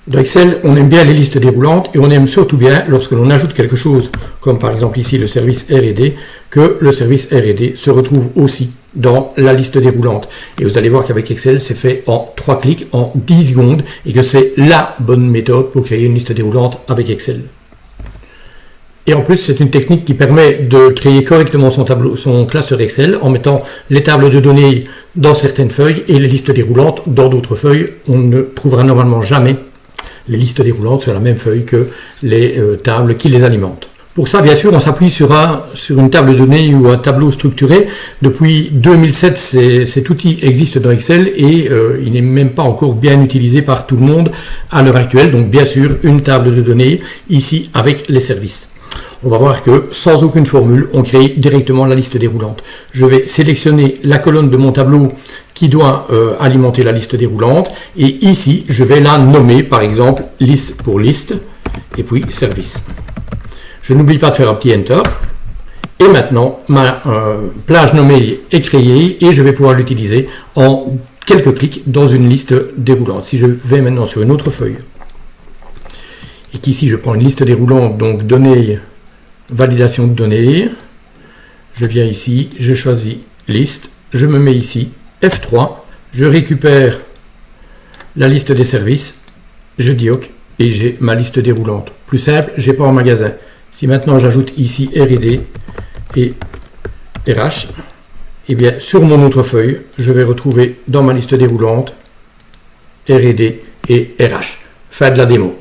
Dans Excel, on aime bien les listes déroulantes et on aime surtout bien, lorsque l'on ajoute quelque chose, comme par exemple ici le service R&D, que le service R&D se retrouve aussi dans la liste déroulante. Et vous allez voir qu'avec Excel, c'est fait en 3 clics, en 10 secondes, et que c'est la bonne méthode pour créer une liste déroulante avec Excel. Et en plus, c'est une technique qui permet de créer correctement son classeur Excel en mettant les tables de données dans certaines feuilles et les listes déroulantes dans d'autres feuilles. On ne trouvera normalement jamais les listes déroulantes sur la même feuille que les tables qui les alimentent. Pour ça, bien sûr, on s'appuie sur une table de données ou un tableau structuré. Depuis 2007, cet outil existe dans Excel et il n'est même pas encore bien utilisé par tout le monde à l'heure actuelle. Donc, bien sûr, une table de données ici avec les services. On va voir que sans aucune formule, on crée directement la liste déroulante. Je vais sélectionner la colonne de mon tableau qui doit alimenter la liste déroulante. Et ici, je vais la nommer, par exemple, liste pour liste, et puis service. Je n'oublie pas de faire un petit Enter. Et maintenant, ma plage nommée est créée et je vais pouvoir l'utiliser en quelques clics dans une liste déroulante. Si je vais maintenant sur une autre feuille, et qu'ici je prends une liste déroulante, donc données, validation de données, je viens ici, je choisis liste, je me mets ici, F3, je récupère la liste des services, je dis OK, et j'ai ma liste déroulante. Plus simple, je n'ai pas en magasin. Si maintenant j'ajoute ici R&D et RH, et bien sur mon autre feuille, je vais retrouver dans ma liste déroulante R&D et RH. Fin de la démo.